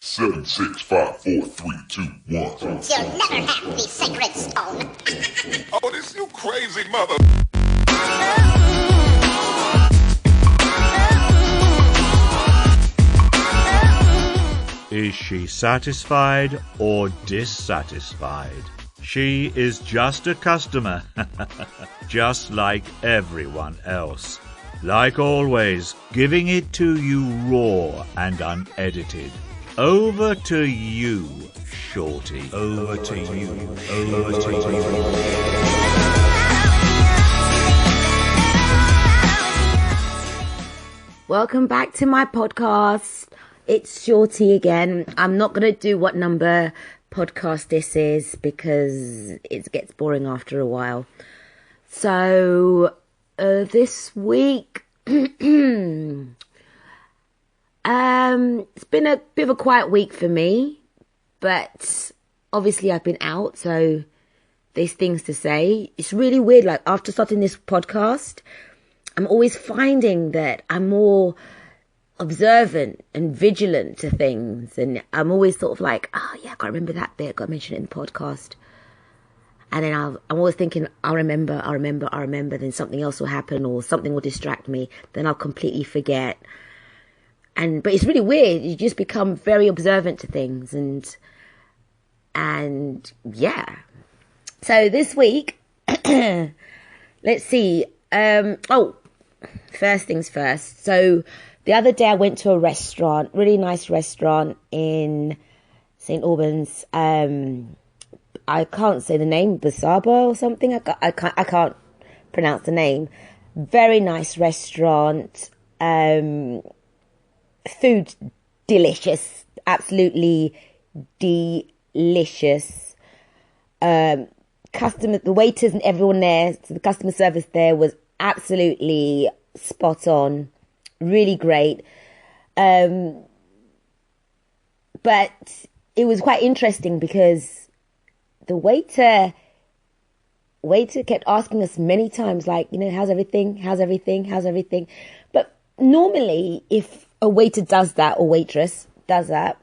7, 6, 5, 4, 3, 2, 1. You'll never have the sacred stone. Oh, this you crazy mother. Is she satisfied or dissatisfied? She is just a customer, just like everyone else. Like always, giving it to you raw and unedited. Over to you, Shorty. Over to you. Over to you. Welcome back to my podcast. It's Shorty again. I'm not going to do what number podcast this is because it gets boring after a while. So, this week, it's been a bit of a quiet week for me, but obviously I've been out, so there's things to say. It's really weird, like after starting this podcast, I'm always finding that I'm more observant and vigilant to things, and I'm always sort of like, oh yeah, I gotta remember that bit, gotta mention it in the podcast. And then I'm always thinking, I'll remember, then something else will happen or something will distract me, then I'll completely forget. But it's really weird. You just become very observant to things, and yeah. So this week, let's see. First things first. So the other day I went to a restaurant, really nice restaurant in St. Albans. I can't say the name, Basaba or something. I can't pronounce the name. Very nice restaurant. Food delicious, absolutely delicious. The waiters and everyone there, so the customer service there was absolutely spot on, really great. But it was quite interesting because the waiter kept asking us many times, like, how's everything? But normally, if a waiter does that or waitress does that,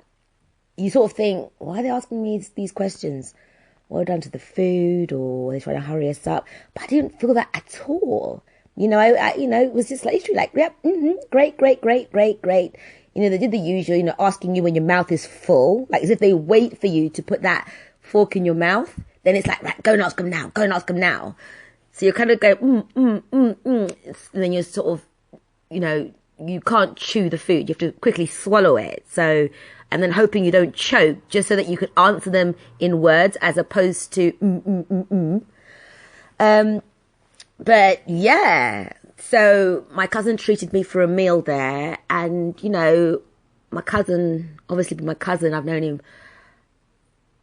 you sort of think, why are they asking me these questions? Well done to the food, or they're trying to hurry us up. But I didn't feel that at all. It was just literally like, yep, great. They did the usual, asking you when your mouth is full, like as if they wait for you to put that fork in your mouth. Then it's like, right, go and ask them now. So you're kind of going, and then you're sort of, you can't chew the food. You have to quickly swallow it. So, and then hoping you don't choke, just so that you could answer them in words as opposed to But yeah, so my cousin treated me for a meal there, and my cousin, I've known him,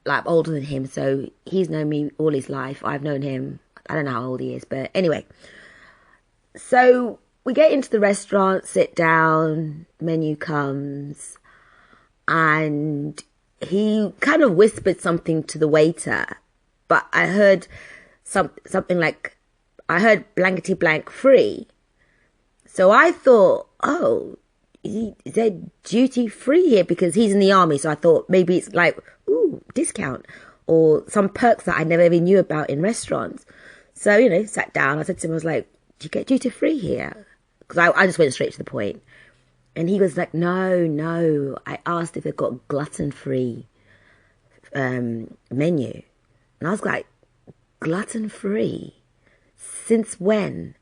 like, I'm older than him, so he's known me all his life. I've known him, I don't know how old he is, but anyway. So we get into the restaurant, sit down, menu comes, and he kind of whispered something to the waiter, but I heard something like, I heard blankety blank free. So I thought, oh, is there duty free here? Because he's in the army. So I thought maybe it's like, ooh, discount or some perks that I never even knew about in restaurants. So, sat down. I said to him, I was like, do you get duty free here? Because I just went straight to the point. And he was like, no. I asked if they've got gluten free menu. And I was like, gluten free? Since when?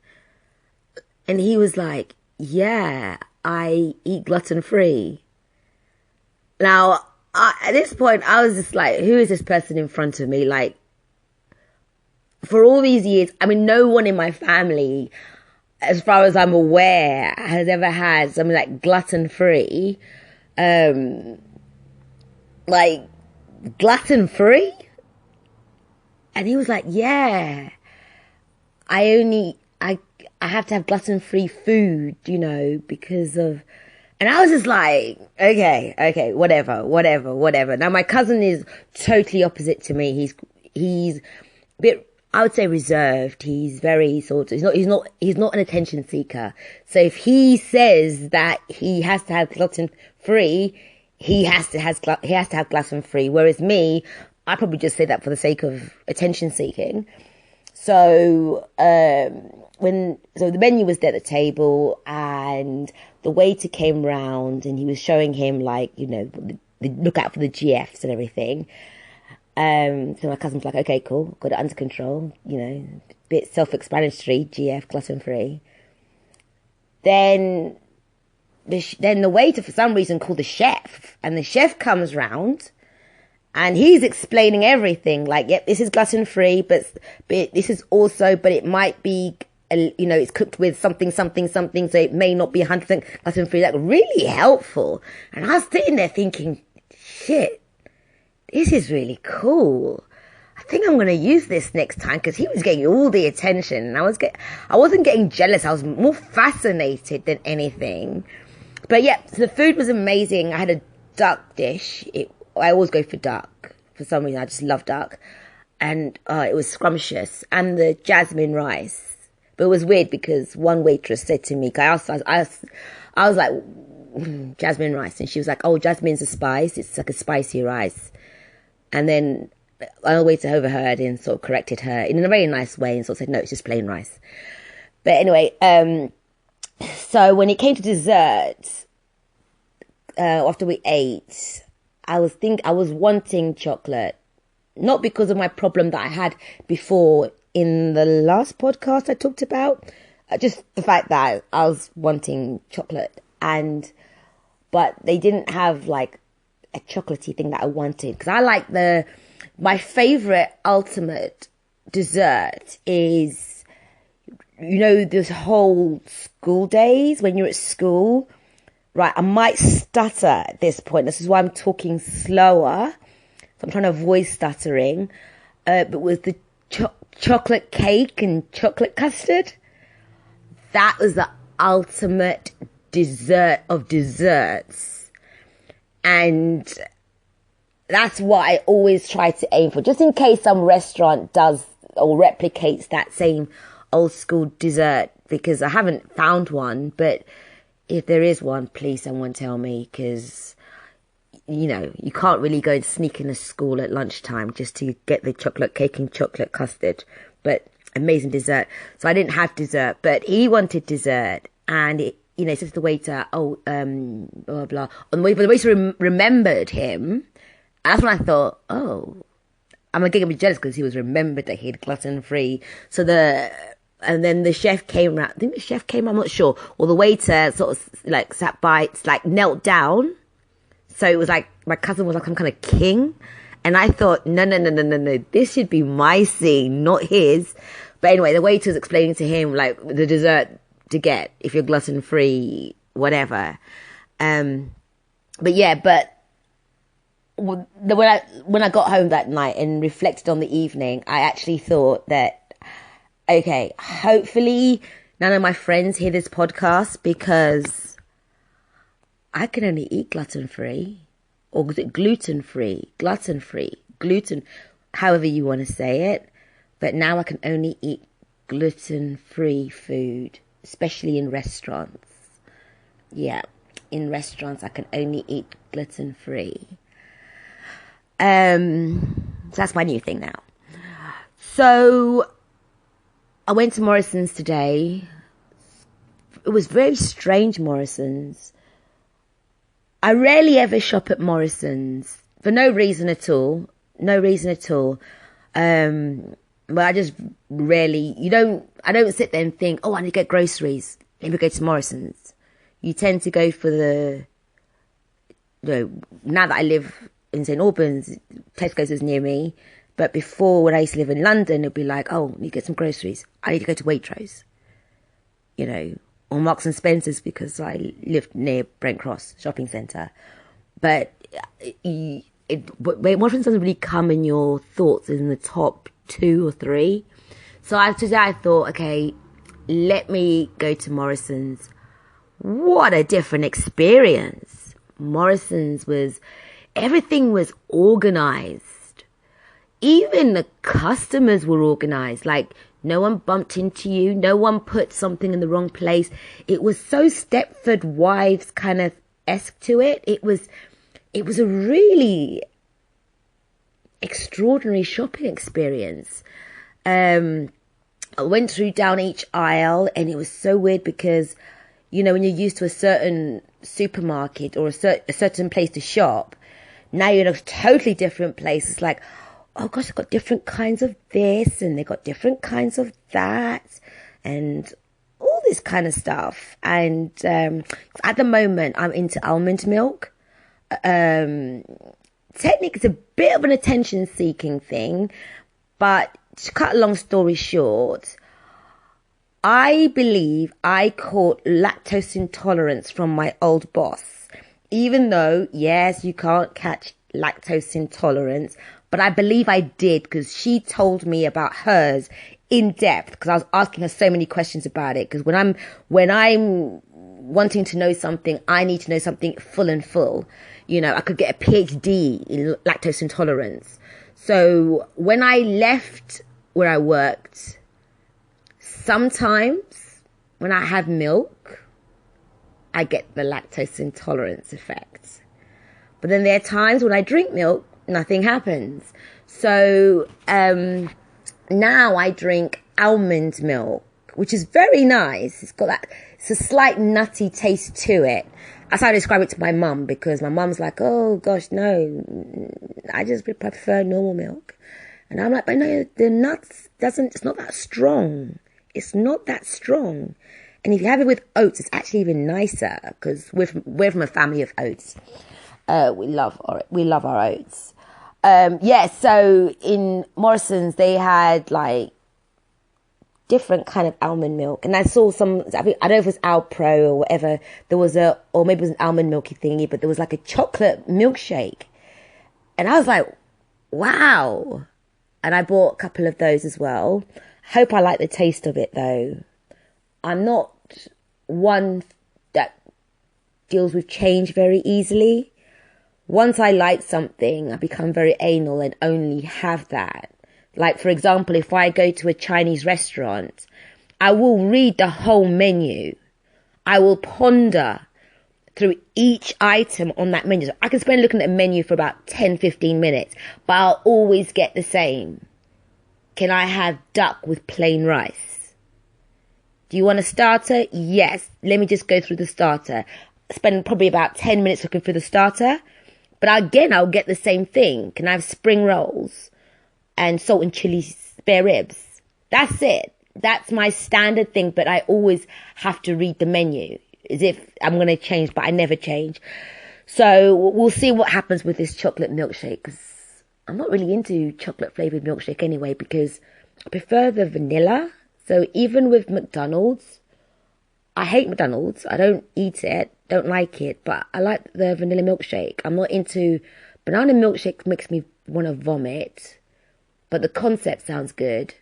And he was like, yeah, I eat gluten free. Now, at this point, I was just like, who is this person in front of me? Like, for all these years, no one in my family, as far as I'm aware, has ever had something like gluten free. Like, gluten free? And he was like, yeah. I have to have gluten-free food, because of, and I was just like, okay, whatever. Now my cousin is totally opposite to me. He's a bit, I would say, reserved. He's very he's not an attention seeker. So if he says that he has to have gluten-free, he has to have gluten-free, whereas me, I probably just say that for the sake of attention seeking. So the menu was there at the table, and the waiter came round, and he was showing him, like, you know, look out for the GFs and everything. So my cousin was like, okay, cool, got it under control, you know, bit self-explanatory, GF, gluten-free. Then the waiter, for some reason, called the chef, and the chef comes round, and he's explaining everything, like, yep, this is gluten-free, but this is also, but it might be, you know, it's cooked with something, so it may not be 100% gluten-free. Like, really helpful. And I was sitting there thinking, shit, this is really cool. I think I'm going to use this next time, because he was getting all the attention, and I wasn't getting jealous. I was more fascinated than anything. But yeah, so the food was amazing. I had a duck dish. I always go for duck. For some reason, I just love duck. And it was scrumptious. And the jasmine rice. But it was weird, because one waitress said to me, I was like, jasmine rice. And she was like, oh, jasmine's a spice. It's like a spicy rice. And then another waiter overheard and sort of corrected her in a very nice way and sort of said, no, it's just plain rice. But anyway, so when it came to dessert, after we ate, I was wanting chocolate, not because of my problem that I had before in the last podcast I talked about, just the fact that I was wanting chocolate, but they didn't have like a chocolatey thing that I wanted, because I like my favorite ultimate dessert is, you know, this whole school days when you're at school. Right, I might stutter at this point. This is why I'm talking slower. So I'm trying to avoid stuttering. But with the chocolate cake and chocolate custard, that was the ultimate dessert of desserts. And that's what I always try to aim for. Just in case some restaurant does or replicates that same old school dessert. Because I haven't found one, but if there is one, please someone tell me, because, you know, you can't really go and sneak in a school at lunchtime just to get the chocolate cake and chocolate custard. But amazing dessert. So I didn't have dessert, but he wanted dessert, and it, you know, it says to the waiter, blah, blah. On the way, but the waiter remembered him. And that's when I thought, oh, I'm going to get a bit jealous because he was remembered that he had gluten-free. And then the chef came around. I think the chef came, I'm not sure. Or the waiter sort of like sat by, like knelt down. So it was like, my cousin was like some kind of king. And I thought, no. This should be my scene, not his. But anyway, the waiter was explaining to him like the dessert to get if you're gluten-free, whatever. But when I got home that night and reflected on the evening, I actually thought that, okay, hopefully none of my friends hear this podcast, because I can only eat gluten-free, or is it gluten-free, gluten, however you want to say it. But now I can only eat gluten-free food, especially in restaurants. Yeah, in restaurants I can only eat gluten-free. So that's my new thing now. So I went to Morrisons today. It was very strange, Morrisons. I rarely ever shop at Morrisons for no reason at all. But I just rarely, I don't sit there and think, oh, I need to get groceries. Let me go to Morrisons. You tend to go for now that I live in St Albans, Tesco's is near me. But before, when I used to live in London, it'd be like, oh, I need to get some groceries. I need to go to Waitrose, or Marks and Spencer's, because I lived near Brent Cross shopping centre. But Morrisons doesn't really come in your thoughts in the top 2 or 3. So today I thought, okay, let me go to Morrisons. What a different experience. Morrisons everything was organised. Even the customers were organised. Like, no one bumped into you. No one put something in the wrong place. It was so Stepford Wives kind of esque to it. It it was a really extraordinary shopping experience. I went through down each aisle, and it was so weird because, you know, when you're used to a certain supermarket or a certain place to shop, now you're in a totally different place. It's like, oh gosh, they've got different kinds of this, and they've got different kinds of that, and all this kind of stuff. And at the moment, I'm into almond milk. Technically, it's a bit of an attention-seeking thing, but to cut a long story short, I believe I caught lactose intolerance from my old boss. Even though, yes, you can't catch lactose intolerance, but I believe I did because she told me about hers in depth, because I was asking her so many questions about it. Because when I'm wanting to know something, I need to know something full and full. You know, I could get a PhD in lactose intolerance. So when I left where I worked, sometimes when I have milk, I get the lactose intolerance effect. But then there are times when I drink milk, nothing happens. So now I drink almond milk, which is very nice. It's a slight nutty taste to it. That's how I describe it to my mum, because my mum's like, oh gosh, no, I just prefer normal milk. And I'm like, but no, the nuts it's not that strong. It's not that strong. And if you have it with oats, it's actually even nicer, because we're from a family of oats. We love our oats. So in Morrisons, they had like different kind of almond milk, and I saw some, I don't know if it was Alpro or whatever, or maybe it was an almond milky thingy, but there was like a chocolate milkshake, and I was like, wow. And I bought a couple of those as well. Hope I like the taste of it though. I'm not one that deals with change very easily. Once I like something, I become very anal and only have that. Like, for example, if I go to a Chinese restaurant, I will read the whole menu. I will ponder through each item on that menu. So I can spend looking at a menu for about 10, 15 minutes, but I'll always get the same. Can I have duck with plain rice? Do you want a starter? Yes. Let me just go through the starter. Spend probably about 10 minutes looking for the starter. But again, I'll get the same thing. Can I have spring rolls and salt and chili spare ribs? That's it. That's my standard thing, but I always have to read the menu as if I'm going to change, but I never change. So we'll see what happens with this chocolate milkshake, because I'm not really into chocolate flavoured milkshake anyway, because I prefer the vanilla. So even with McDonald's, I hate McDonald's. I don't eat it, don't like it, but I like the vanilla milkshake. I'm not into banana milkshake, makes me want to vomit, but the concept sounds good.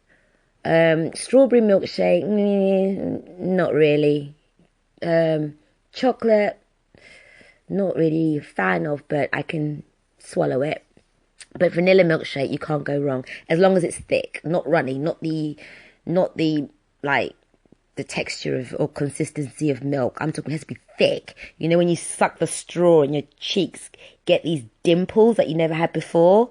Strawberry milkshake, not really. Chocolate, not really a fan of, but I can swallow it. But vanilla milkshake, you can't go wrong, as long as it's thick, not runny, not the like the texture of or consistency of milk. I'm talking, it has to be thick. You know, when you suck the straw and your cheeks get these dimples that you never had before,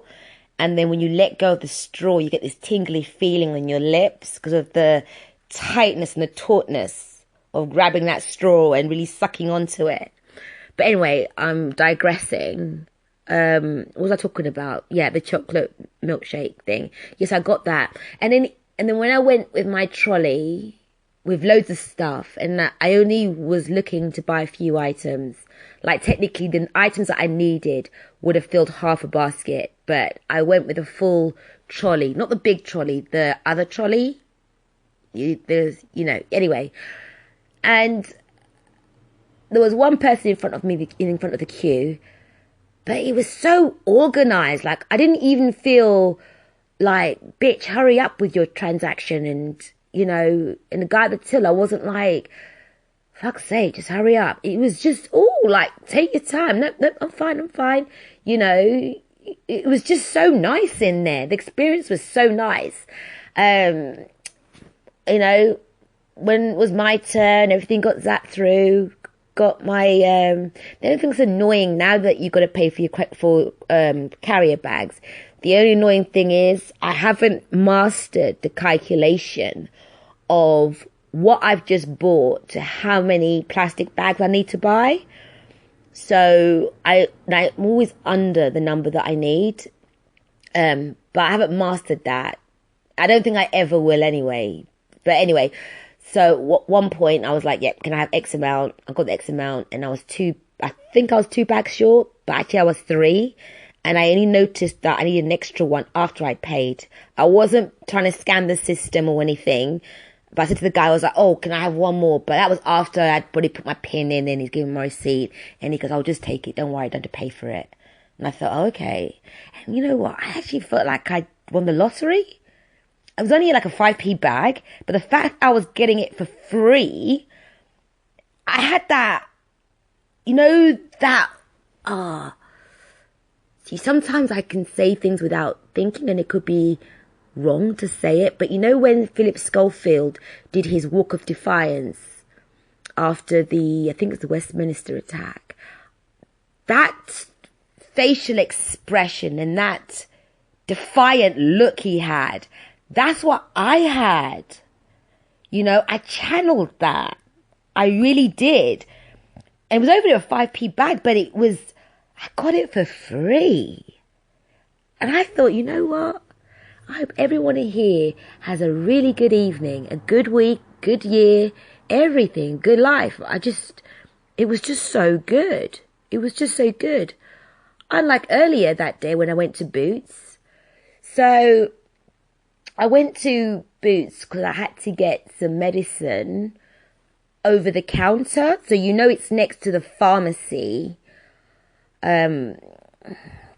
and then when you let go of the straw, you get this tingly feeling on your lips because of the tightness and the tautness of grabbing that straw and really sucking onto it. But anyway, I'm digressing. What was I talking about? Yeah, the chocolate milkshake thing. Yes, I got that. And then when I went with my trolley with loads of stuff, and I only was looking to buy a few items. Like, technically, the items that I needed would have filled half a basket, but I went with a full trolley. Not the big trolley, the other trolley. Anyway. And there was one person in front of me, in front of the queue, but it was so organised. Like, I didn't even feel like, bitch, hurry up with your transaction. And, and the guy at the tiller wasn't like, fuck's sake, just hurry up. It was just, like, take your time. No, I'm fine. It was just so nice in there. The experience was so nice. When it was my turn, everything got zapped through. got my the only thing that's annoying now that you've got to pay for carrier bags. The only annoying thing is I haven't mastered the calculation of what I've just bought to how many plastic bags I need to buy. So I'm always under the number that I need, but I haven't mastered that. I don't think I ever will anyway. But anyway, so at one point I was like, yep, can I have X amount? I got the X amount, and I think I was 2 bags short, but actually I was 3. And I only noticed that I needed an extra one after I paid. I wasn't trying to scam the system or anything. But I said to the guy, I was like, oh, can I have one more? But that was after I'd already put my pin in, and he's giving my receipt. And he goes, I'll just take it. Don't worry, I don't have to pay for it. And I thought, oh, okay. And you know what? I actually felt like I won the lottery. It was only like a 5p bag. But the fact I was getting it for free, I had that, see, sometimes I can say things without thinking, and it could be wrong to say it, but when Philip Schofield did his walk of defiance after I think it was the Westminster attack, that facial expression and that defiant look he had, that's what I had. I channeled that. I really did. And it was only a 5p bag, but I got it for free. And I thought, you know what? I hope everyone here has a really good evening, a good week, good year, everything, good life. It was just so good. It was just so good. Unlike earlier that day when I went to Boots. So I went to Boots because I had to get some medicine over the counter. So it's next to the pharmacy.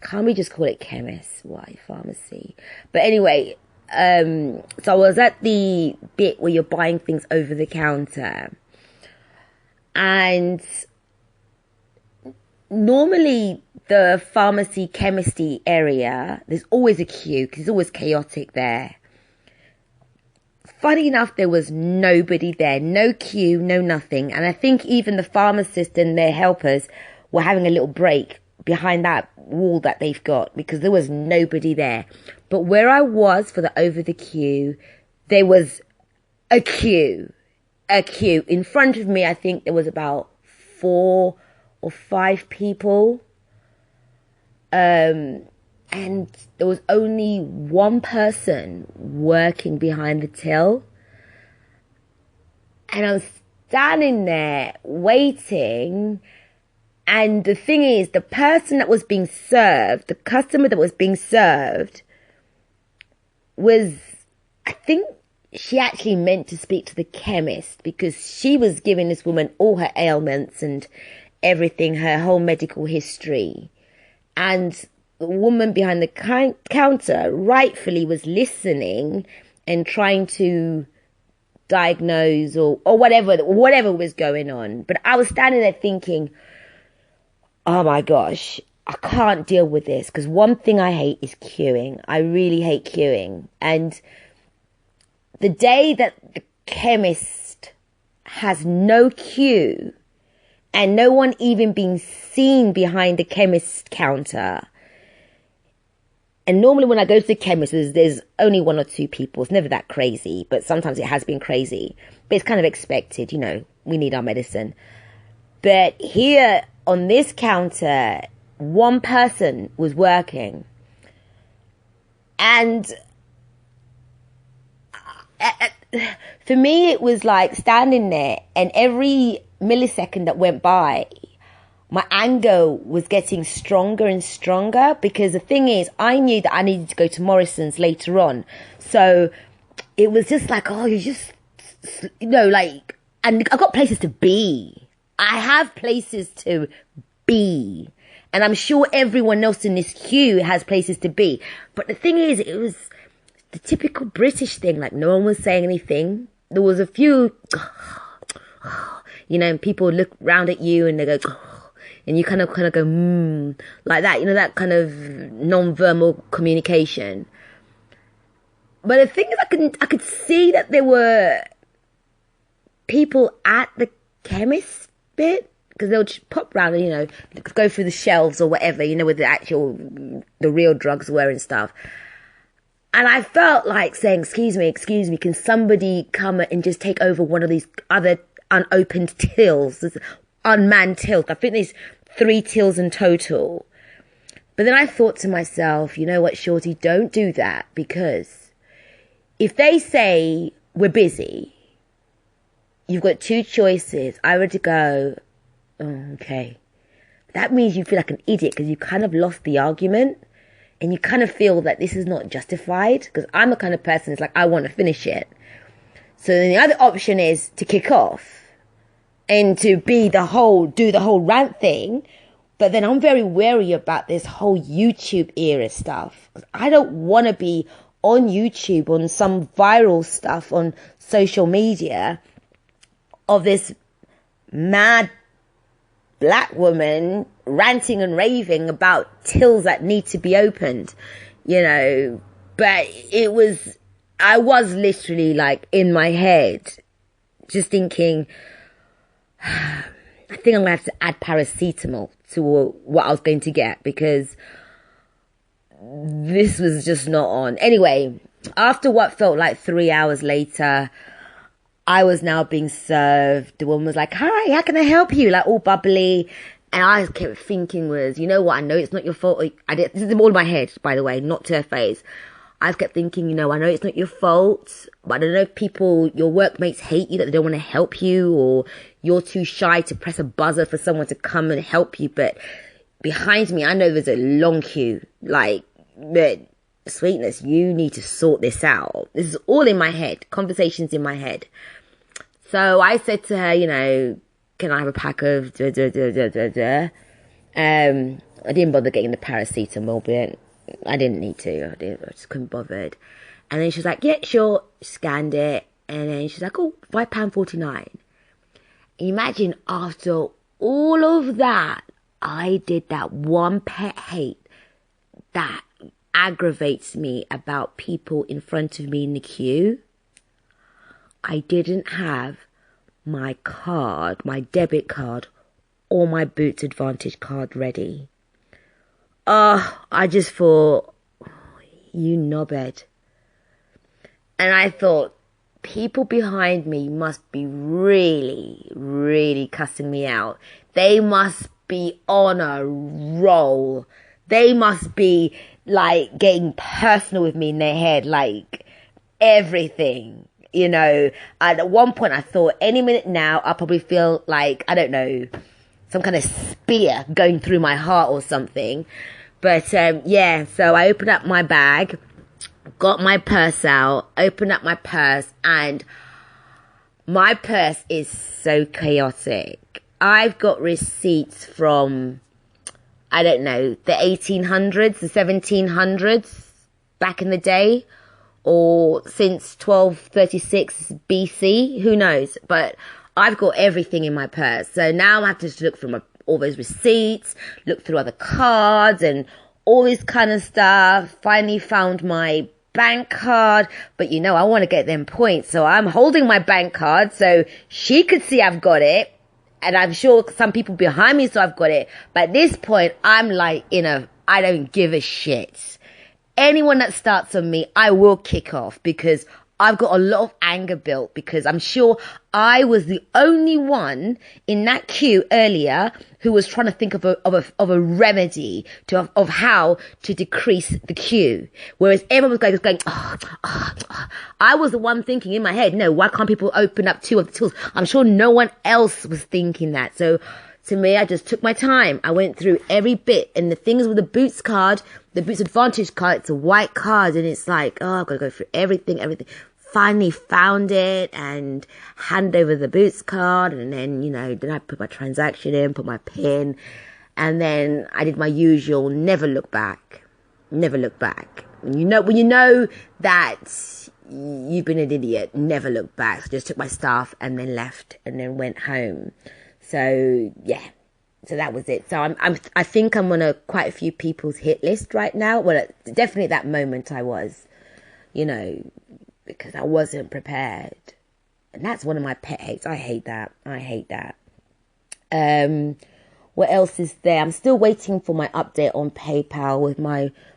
Can't we just call it chemist? Why pharmacy? But anyway, so I was at the bit where you're buying things over the counter. And normally the pharmacy chemistry area, there's always a queue because it's always chaotic there. Funny enough, there was nobody there. No queue, no nothing. And I think even the pharmacist and their helpers were having a little break behind that wall that they've got because there was nobody there. But where I was for the over the queue, there was a queue. In front of me, I think there was about 4 or 5 people. And there was only one person working behind the till. And I was standing there waiting. And the thing is, the person that was being served, the customer that was being served was, I think she actually meant to speak to the chemist because she was giving this woman all her ailments and everything, her whole medical history. And the woman behind the counter rightfully was listening and trying to diagnose or whatever was going on. But I was standing there thinking, oh my gosh, I can't deal with this because one thing I hate is queuing. I really hate queuing. And the day that the chemist has no queue and no one even being seen behind the chemist counter. And normally when I go to the chemist, there's only 1 or 2 people. It's never that crazy, but sometimes it has been crazy. But it's kind of expected, we need our medicine. But here on this counter, one person was working. And for me, it was like standing there, and every millisecond that went by, my anger was getting stronger and stronger because the thing is, I knew that I needed to go to Morrisons later on. So it was just like, oh, you just, and I've got places to be. I have places to be. And I'm sure everyone else in this queue has places to be. But the thing is, it was the typical British thing. Like, no one was saying anything. There was a few, and people look round at you and they go, and you kind of go, like that, that kind of non-verbal communication. But the thing is, I could see that there were people at the chemist bit because they'll just pop round and, you know, go through the shelves or whatever, you know, where the real drugs were and stuff. And I felt like saying, excuse me, can somebody come and just take over one of these other unopened tills, unmanned tills? I think there's 3 tills in total. But then I thought to myself, you know what, Shorty, don't do that, because if they say we're busy, you've got 2 choices. Either to go, oh, okay. That means you feel like an idiot because you kind of lost the argument and you kind of feel that this is not justified, because I'm the kind of person that's like, I want to finish it. So then the other option is to kick off and to do the whole rant thing. But then I'm very wary about this whole YouTube era stuff. I don't want to be on YouTube on some viral stuff on social media of this mad black woman ranting and raving about tills that need to be opened, you know. But I was literally like in my head just thinking, I think I'm going to have to add paracetamol to what I was going to get, because this was just not on. Anyway, after what felt like 3 hours later, I was now being served. The woman was like, hi, how can I help you? Like all bubbly. And I kept thinking you know what? I know it's not your fault. This is all in my head, by the way, not to her face. I kept thinking, you know, I know it's not your fault, but I don't know if your workmates hate you, that they don't want to help you, or you're too shy to press a buzzer for someone to come and help you. But behind me, I know there's a long queue. Like, but sweetness, you need to sort this out. This is all in my head, conversations in my head. So I said to her, you know, can I have a pack of I didn't bother getting the paracetamol, but I didn't need to. I just couldn't bother. And then she was like, yeah, sure. Scanned it. And then she's like, oh, £5.49. Imagine after all of that, I did that one pet hate that aggravates me about people in front of me in the queue. I didn't have my card, my debit card, or my Boots Advantage card ready. I just thought, you knobhead. And I thought, people behind me must be really, really cussing me out. They must be on a roll. They must be like getting personal with me in their head, like everything. You know, at one point I thought any minute now I'll probably feel like, I don't know, some kind of spear going through my heart or something. But yeah, so I opened up my bag, got my purse out, opened up my purse, and my purse is so chaotic. I've got receipts from, I don't know, the 1800s, the 1700s, back in the day, or since 1236 BC, who knows? But I've got everything in my purse. So now I have to look through all those receipts, look through other cards and all this kind of stuff. Finally found my bank card, but you know, I want to get them points. So I'm holding my bank card so she could see I've got it. And I'm sure some people behind me saw I've got it. But at this point, I'm like I don't give a shit. Anyone that starts on me, I will kick off, because I've got a lot of anger built, because I'm sure I was the only one in that queue earlier who was trying to think of a remedy of how to decrease the queue. Whereas everyone was going, I was the one thinking in my head, no, why can't people open up 2 of the tools? I'm sure no one else was thinking that. So to me, I just took my time. I went through every bit, and the things with the Boots card, the Boots Advantage card, it's a white card, and it's like, oh, I've got to go through everything. Finally found it and hand over the Boots card, and then, you know, then I put my transaction in, put my PIN, and then I did my usual never look back. Never look back. When you know that you've been an idiot, never look back. So just took my stuff and then left and then went home. So yeah, so that was it. So I think I'm on quite a few people's hit list right now. Well, definitely at that moment I was, you know, because I wasn't prepared. And that's one of my pet hates. I hate that. What else is there? I'm still waiting for my update on PayPal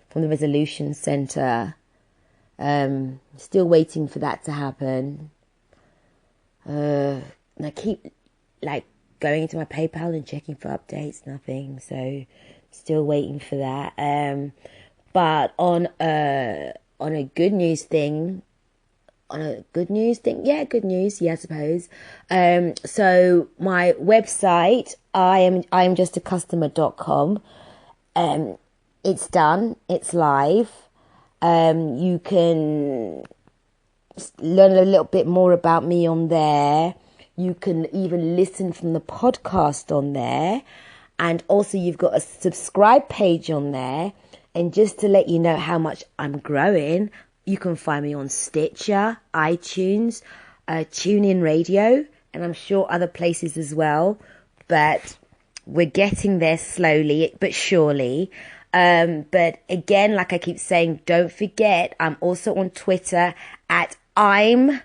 from the Resolution Centre. Still waiting for that to happen. And I keep going into my PayPal and checking for updates, nothing. So still waiting for that. But on a good news thing, good news, I suppose. So my website, IamJustAcustomer.com, it's done, it's live. You can learn a little bit more about me on there. You can even listen from the podcast on there. And also you've got a subscribe page on there. And just to let you know how much I'm growing, you can find me on Stitcher, iTunes, TuneIn Radio, and I'm sure other places as well. But we're getting there slowly but surely. But again, like I keep saying, don't forget, I'm also on Twitter at I'm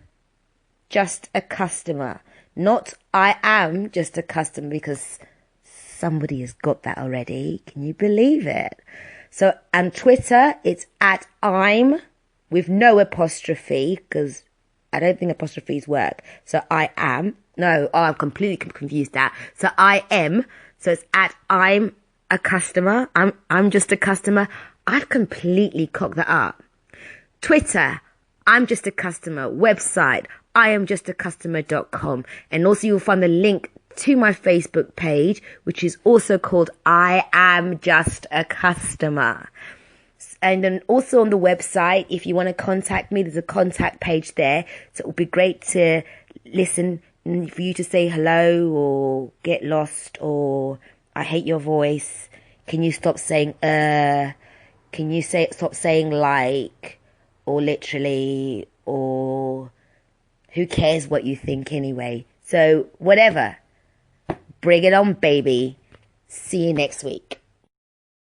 Just a Customer. Not I am just a customer, because somebody has got that already. Can you believe it? So on Twitter, it's at I'm with no apostrophe, because I don't think apostrophes work. So I am. No, I'm completely confused that. So I am. So it's at I'm a customer. I'm just a customer. I've completely cocked that up. Twitter, I'm just a customer. Website, IamJustAcustomer.com. And also you'll find the link to my Facebook page, which is also called I Am Just a Customer. And then also on the website, if you want to contact me, there's a contact page there. So it would be great to listen, for you to say hello or get lost or I hate your voice. Can you stop saying Can you stop saying like, or literally, or who cares what you think anyway? So whatever. Bring it on, baby. See you next week.